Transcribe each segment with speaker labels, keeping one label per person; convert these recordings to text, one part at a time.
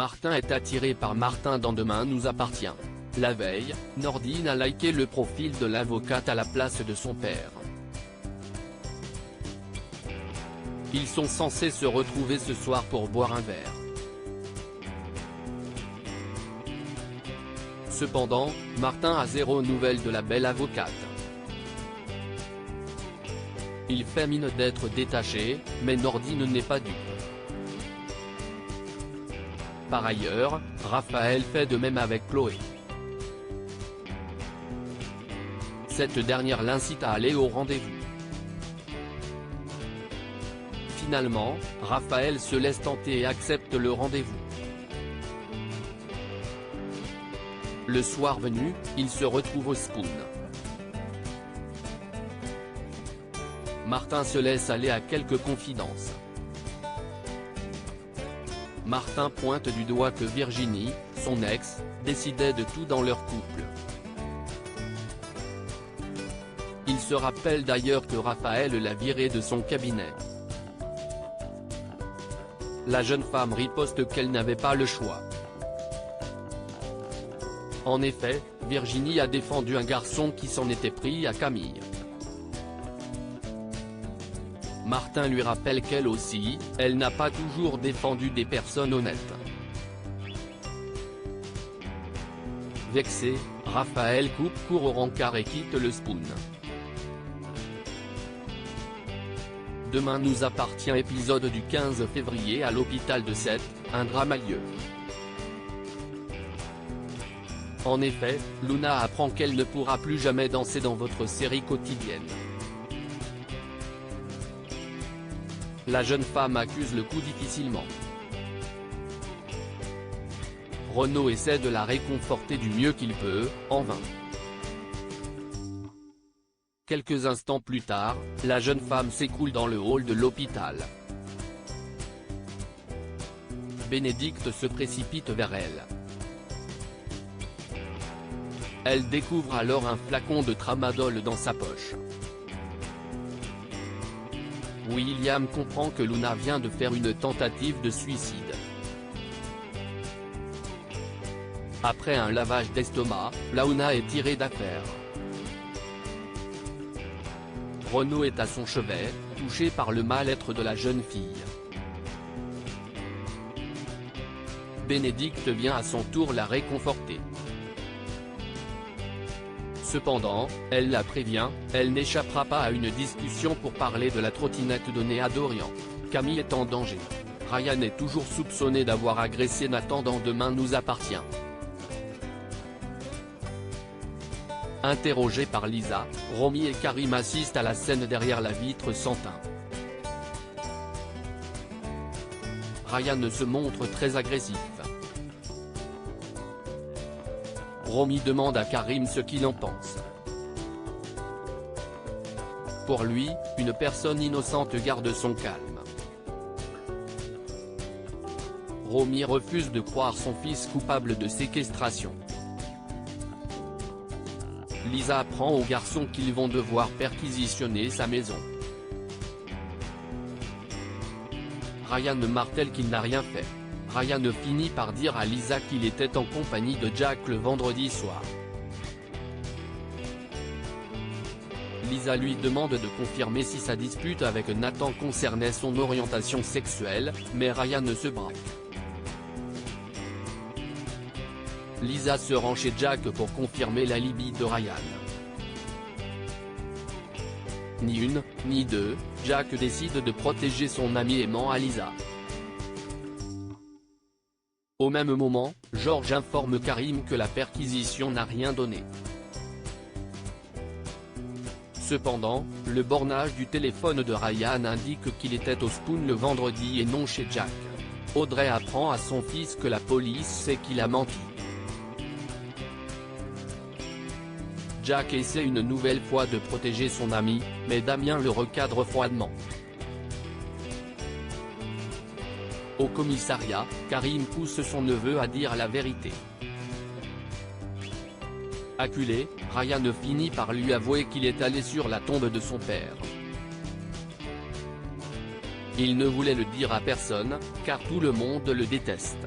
Speaker 1: Martin est attiré par Martin dans Demain nous appartient. La veille, Nordine a liké le profil de l'avocate à la place de son père. Ils sont censés se retrouver ce soir pour boire un verre. Cependant, Martin a zéro nouvelle de la belle avocate. Il fait mine d'être détaché, mais Nordine n'est pas dupe. Par ailleurs, Raphaël fait de même avec Chloé. Cette dernière l'incite à aller au rendez-vous. Finalement, Raphaël se laisse tenter et accepte le rendez-vous. Le soir venu, il se retrouve au Spoon. Martin se laisse aller à quelques confidences. Martin pointe du doigt que Virginie, son ex, décidait de tout dans leur couple. Il se rappelle d'ailleurs que Raphaël l'a viré de son cabinet. La jeune femme riposte qu'elle n'avait pas le choix. En effet, Virginie a défendu un garçon qui s'en était pris à Camille. Martin lui rappelle qu'elle aussi, elle n'a pas toujours défendu des personnes honnêtes. Vexé, Raphaël coupe court au rencard et quitte le Spoon. Demain nous appartient épisode du 15 février à l'hôpital de Sète, un drame a lieu. En effet, Luna apprend qu'elle ne pourra plus jamais danser dans votre série quotidienne. La jeune femme accuse le coup difficilement. Renaud essaie de la réconforter du mieux qu'il peut, en vain. Quelques instants plus tard, la jeune femme s'écroule dans le hall de l'hôpital. Bénédicte se précipite vers elle. Elle découvre alors un flacon de tramadol dans sa poche. William comprend que Luna vient de faire une tentative de suicide. Après un lavage d'estomac, Luna est tirée d'affaire. Renaud est à son chevet, touché par le mal-être de la jeune fille. Bénédicte vient à son tour la réconforter. Cependant, elle la prévient, elle n'échappera pas à une discussion pour parler de la trottinette donnée à Dorian. Camille est en danger. Ryan est toujours soupçonné d'avoir agressé Nathan dans Demain nous appartient. Interrogés par Lisa, Romy et Karim assistent à la scène derrière la vitre sans teint. Ryan se montre très agressif. Romy demande à Karim ce qu'il en pense. Pour lui, une personne innocente garde son calme. Romy refuse de croire son fils coupable de séquestration. Lisa apprend aux garçons qu'ils vont devoir perquisitionner sa maison. Ryan martèle qu'il n'a rien fait. Ryan finit par dire à Lisa qu'il était en compagnie de Jack le vendredi soir. Lisa lui demande de confirmer si sa dispute avec Nathan concernait son orientation sexuelle, mais Ryan se braque. Lisa se rend chez Jack pour confirmer l'alibi de Ryan. Ni une, ni deux, Jack décide de protéger son ami et ment à Lisa. Au même moment, George informe Karim que la perquisition n'a rien donné. Cependant, le bornage du téléphone de Ryan indique qu'il était au Spoon le vendredi et non chez Jack. Audrey apprend à son fils que la police sait qu'il a menti. Jack essaie une nouvelle fois de protéger son ami, mais Damien le recadre froidement. Au commissariat, Karim pousse son neveu à dire la vérité. Acculé, Ryan finit par lui avouer qu'il est allé sur la tombe de son père. Il ne voulait le dire à personne, car tout le monde le déteste.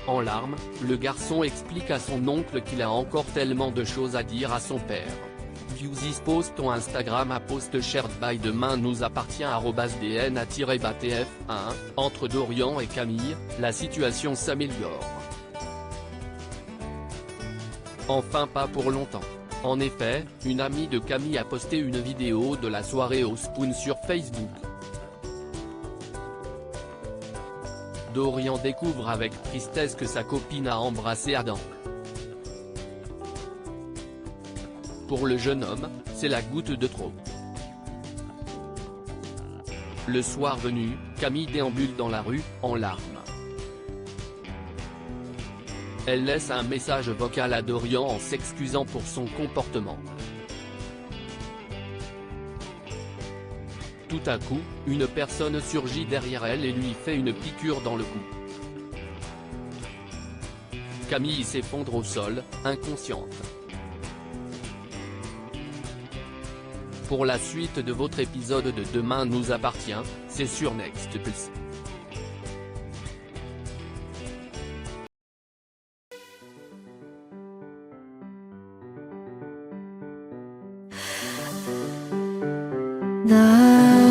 Speaker 1: En larmes, le garçon explique à son oncle qu'il a encore tellement de choses à dire à son père. Views is post on Instagram à post shared by demain nous appartient @dna-tf1. Entre Dorian et Camille, la situation s'améliore. Enfin pas pour longtemps. En effet, une amie de Camille a posté une vidéo de la soirée au Spoon sur Facebook. Dorian découvre avec tristesse que sa copine a embrassé Adam. Pour le jeune homme, c'est la goutte de trop. Le soir venu, Camille déambule dans la rue, en larmes. Elle laisse un message vocal à Dorian en s'excusant pour son comportement. Tout à coup, une personne surgit derrière elle et lui fait une piqûre dans le cou. Camille s'effondre au sol, inconsciente. Pour la suite de votre épisode de Demain nous appartient, c'est sur Next Plus.
Speaker 2: 나